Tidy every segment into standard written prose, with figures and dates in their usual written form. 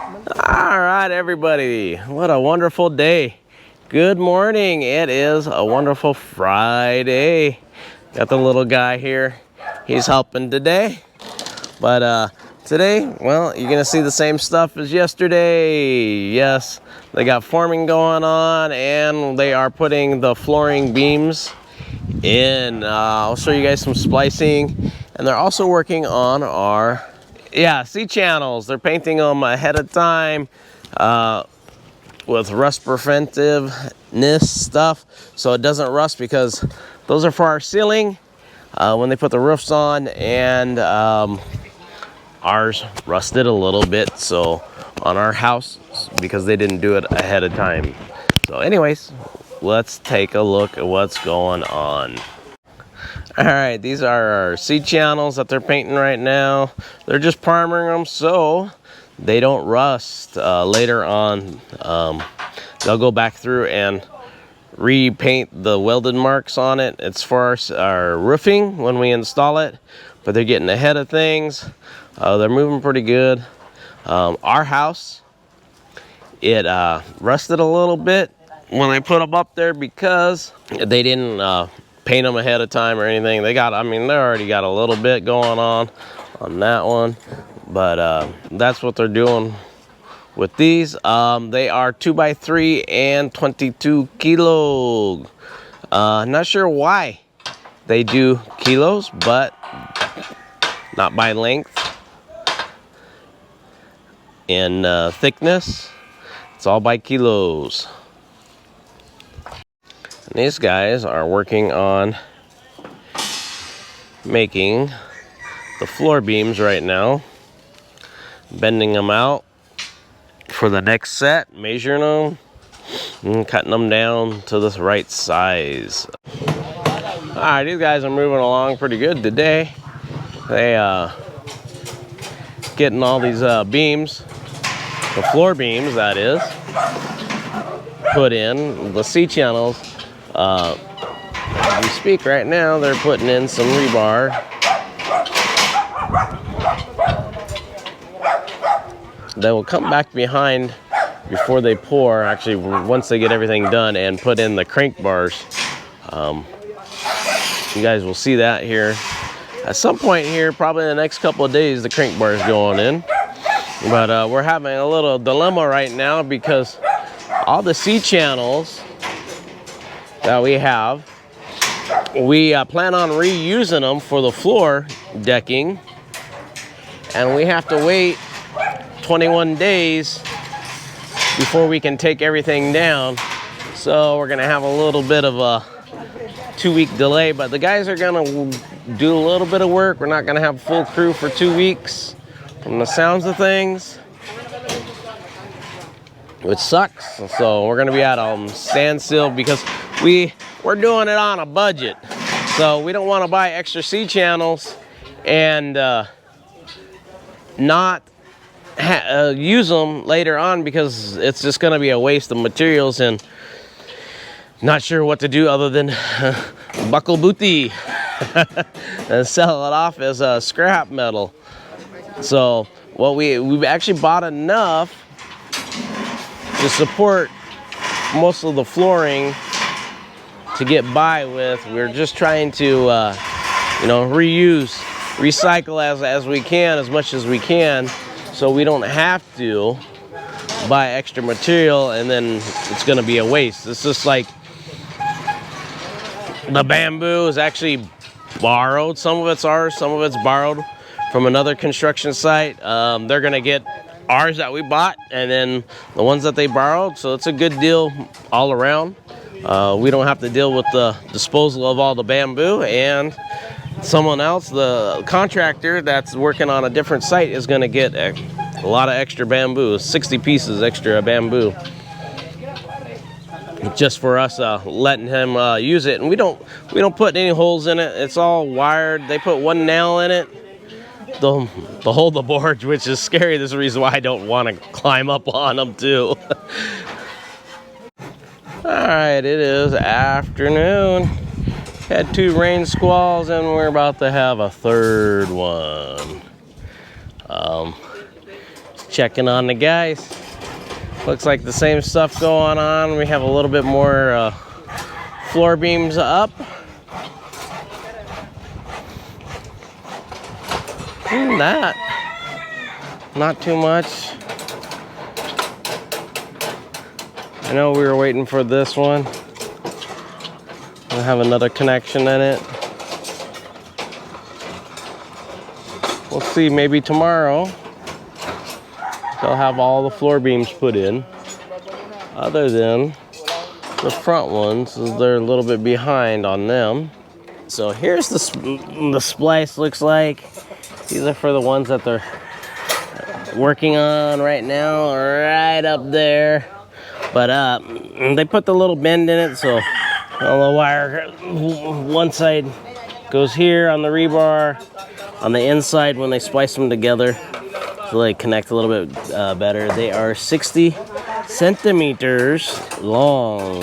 All right, everybody, what a wonderful day. Good morning. It is a wonderful Friday. Got the little guy here. He's helping today. But today, well, you're gonna see the same stuff as yesterday. Yes, they got forming going on and they are putting the flooring beams in. I'll show you guys some splicing, and they're also working on our C-channels. They're painting them ahead of time with rust preventiveness stuff, so it doesn't rust, because those are for our ceiling when they put the roofs on, and ours rusted a little bit, so on our house, because they didn't do it ahead of time. So anyways, let's take a look at what's going on. All right, these are our C-channels that they're painting right now. They're just primering them so they don't rust. Later on, they'll go back through and repaint the welded marks on it. It's for our roofing when we install it, but they're getting ahead of things. They're moving pretty good. Our house, it rusted a little bit when I put them up there because they didn't paint them ahead of time or anything. They already got a little bit going on that one, but that's what they're doing with these. They are 2x3 and 22 kilo. Not sure why they do kilos, but not by length and thickness. It's all by kilos. And these guys are working on making the floor beams right now, bending them out for the next set, measuring them, and cutting them down to the right size. All right, these guys are moving along pretty good today. They getting all these beams, the floor beams that is, put in the C-channels. As we speak right now, they're putting in some rebar. They will come back behind before they pour, actually once they get everything done, and put in the crank bars. You guys will see that here at some point here, probably in the next couple of days. The crank bars going in, but we're having a little dilemma right now because all the C-channels that we have, we plan on reusing them for the floor decking, and we have to wait 21 days before we can take everything down. So we're gonna have a little bit of a 2-week delay, but the guys are gonna do a little bit of work. We're not gonna have a full crew for 2 weeks from the sounds of things, which sucks. So we're gonna be at standstill because we're doing it on a budget. So we don't want to buy extra C-channels and not use them later on, because it's just going to be a waste of materials, and not sure what to do other than buckle booty and sell it off as scrap metal. So we've actually bought enough to support most of the flooring to get by with. We're just trying to reuse, recycle as we can, as much as we can, so we don't have to buy extra material and then it's going to be a waste. It's just like the bamboo is actually borrowed. Some of it's ours, some of it's borrowed from another construction site. They're going to get ours that we bought and then the ones that they borrowed, so it's a good deal all around. We don't have to deal with the disposal of all the bamboo, and someone else, the contractor that's working on a different site, is going to get a lot of extra bamboo, 60 pieces extra bamboo, just for us letting him use it. And we don't put any holes in it. It's all wired. They put one nail in it to hold the boards, which is scary. This is the reason why I don't want to climb up on them too. Alright, it is afternoon. Had 2 rain squalls and we're about to have a third one. checking on the guys. Looks like the same stuff going on. We have a little bit more floor beams up. That, not too much. I know we were waiting for this one. We'll have another connection in it. We'll see, maybe tomorrow they'll have all the floor beams put in. Other than the front ones, they're a little bit behind on them. So here's the splice looks like. These are for the ones that they're working on right now, right up there. But they put the little bend in it, so the wire, one side goes here on the rebar, on the inside when they splice them together, so they connect a little bit better. They are 60 centimeters long,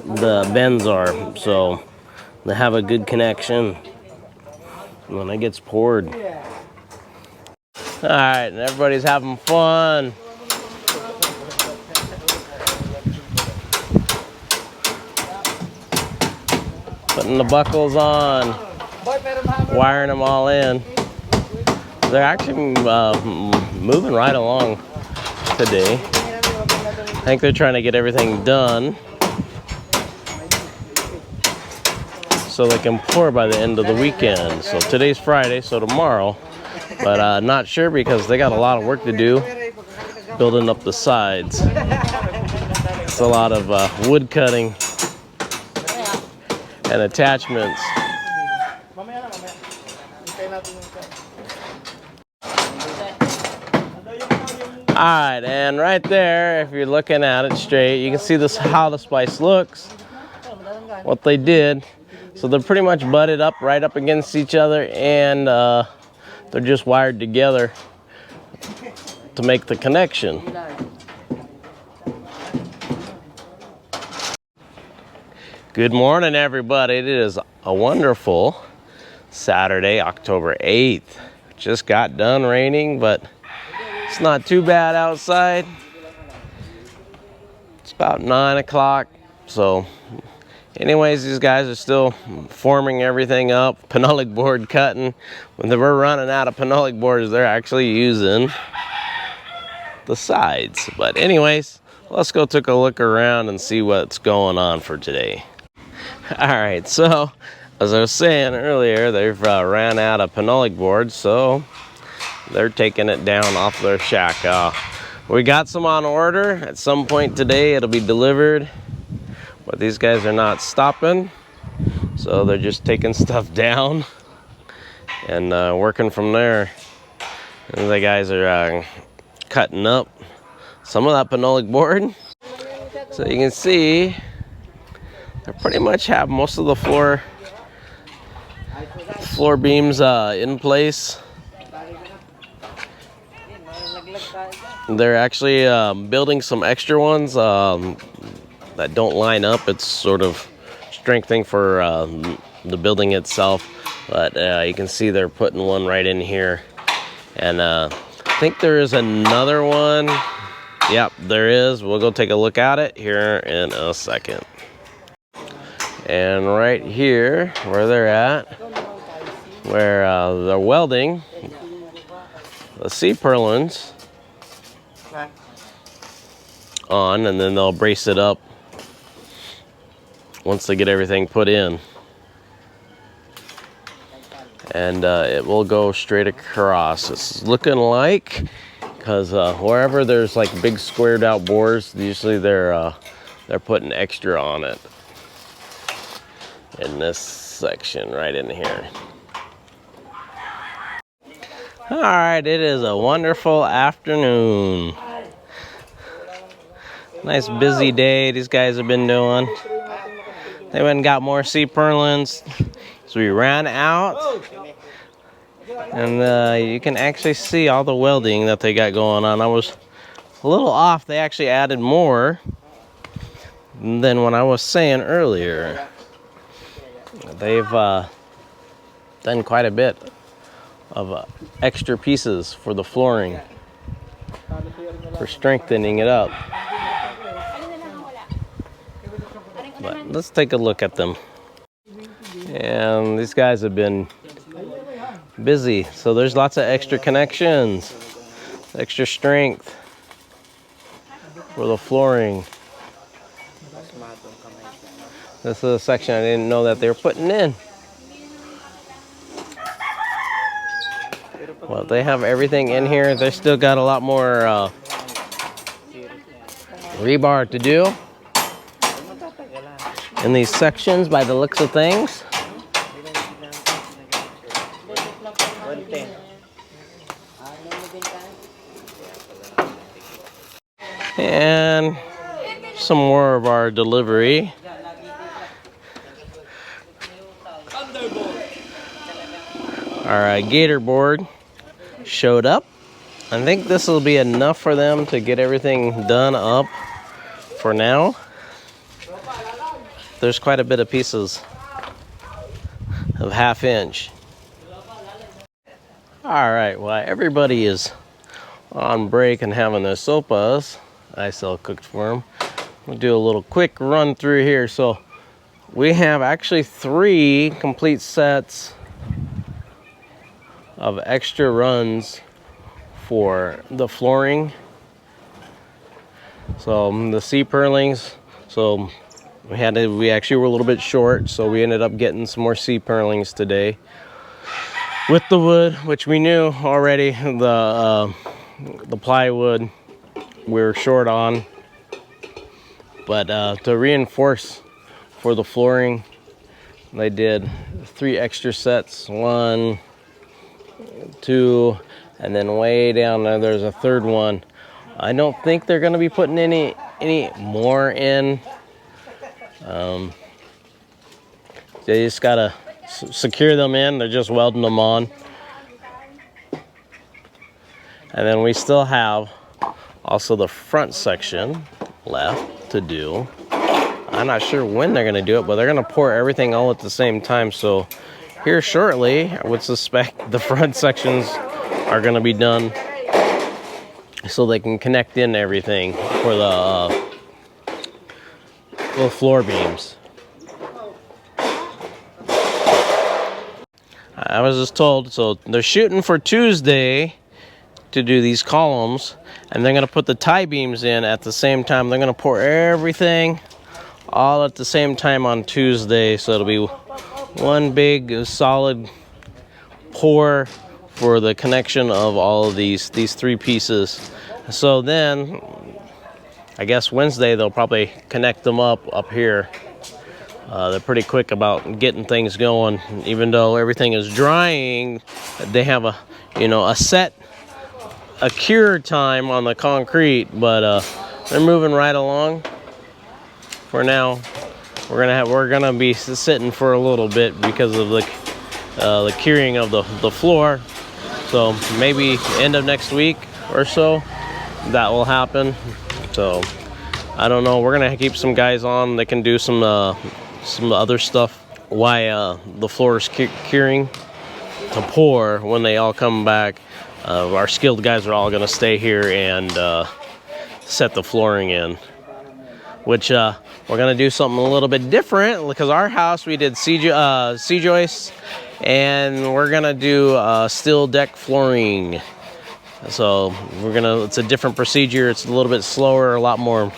the bends are, so they have a good connection when it gets poured. All right, and everybody's having fun. Putting the buckles on, wiring them all in. They're actually moving right along today. I think they're trying to get everything done so they can pour by the end of the weekend. So today's Friday, so tomorrow. But not sure because they got a lot of work to do building up the sides. It's a lot of wood cutting and attachments. Alright, and right there, if you're looking at it straight, you can see this how the splice looks, what they did. So they're pretty much butted up right up against each other, and they're just wired together to make the connection. Good morning, everybody. It is a wonderful Saturday, October 8th. Just got done raining, but it's not too bad outside. It's about 9 o'clock. So anyways, these guys are still forming everything up, phenolic board cutting. When they were running out of phenolic boards, they're actually using the sides. But anyways, let's go take a look around and see what's going on for today. All right, so as I was saying earlier, they've ran out of phenolic boards, so they're taking it down off their shack. We got some on order. At some point today, it'll be delivered. But these guys are not stopping, so they're just taking stuff down and working from there. And the guys are cutting up some of that phenolic board. So you can see they pretty much have most of the floor beams in place. They're actually building some extra ones that don't line up. It's sort of strengthening for the building itself, but you can see they're putting one right in here, and I think there is another one. Yep, there is. We'll go take a look at it here in a second. And right here where they're at, where they're welding the C-purlins on, and then they'll brace it up once they get everything put in, and it will go straight across. It's looking like, because wherever there's like big squared out bores, usually they're putting extra on it in this section right in here. All right, it is a wonderful afternoon. Nice busy day these guys have been doing. They went and got more C-purlins, so we ran out, and you can actually see all the welding that they got going on. I was a little off. They actually added more than what I was saying earlier. They've done quite a bit of extra pieces for the flooring. for strengthening it up. But let's take a look at them. And these guys have been busy, so there's lots of extra connections, extra strength for the flooring. This is a section I didn't know that they were putting in. Well, they have everything in here. They still got a lot more rebar to do in these sections by the looks of things. And some more of our delivery. Our gator board showed up. I think this will be enough for them to get everything done up for now. There's quite a bit of pieces of 1/2 inch. All right, while everybody is on break and having their sopas, I still cooked for them. We'll do a little quick run through here. So we have actually 3 complete sets of extra runs for the flooring. So the C-purlings, so we actually were a little bit short, so we ended up getting some more C-purlings today. With the wood, which we knew already, the plywood we're short on, but to reinforce for the flooring, they did 3 extra sets. 1, 2, and then way down there there's a 3rd one. I don't think they're going to be putting any more in. They just gotta secure them in. They're just welding them on. And then we still have also the front section left to do. I'm not sure when they're gonna do it, but they're gonna pour everything all at the same time. So here shortly, I would suspect the front sections are gonna be done so they can connect in everything for the floor beams. I was just told, so they're shooting for Tuesday to do these columns, and they're gonna put the tie beams in at the same time. They're gonna pour everything all at the same time on Tuesday, so it'll be one big solid pour for the connection of all of these 3 pieces. So then I guess Wednesday they'll probably connect them up here. They're pretty quick about getting things going. Even though everything is drying, they have a cure time on the concrete, but they're moving right along. For now, we're gonna be sitting for a little bit because of the curing of the floor. So maybe end of next week or so that will happen. So I don't know. We're gonna keep some guys on that can do some other stuff while the floor is curing to pour. When they all come back, our skilled guys are all gonna stay here and set the flooring in, which we're gonna do something a little bit different because our house we did C-joists, and we're gonna do steel deck flooring. So it's a different procedure. It's a little bit slower, a lot more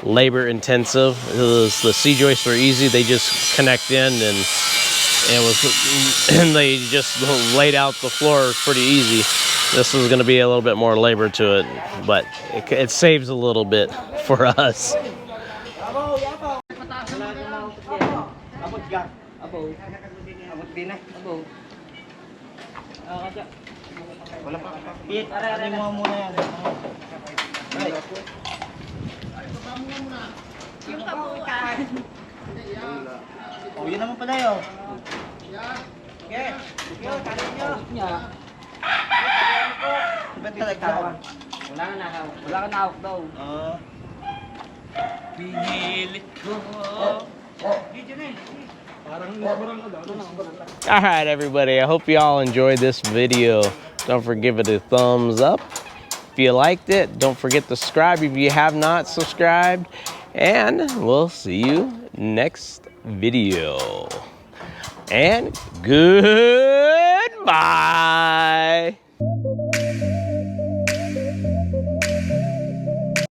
labor intensive. The C-joists are easy. They just connect in and they just laid out the floor pretty easy. This is going to be a little bit more labor to it, but it saves a little bit for us. Oh, yun naman pala yun. Okay. Ba't ka nagtawag? Wala ka nahawak daw. Pinilit ko. All right, everybody. I hope you all enjoyed this video. Don't forget to give it a thumbs up. If you liked it, don't forget to subscribe if you have not subscribed. And we'll see you next video. And goodbye.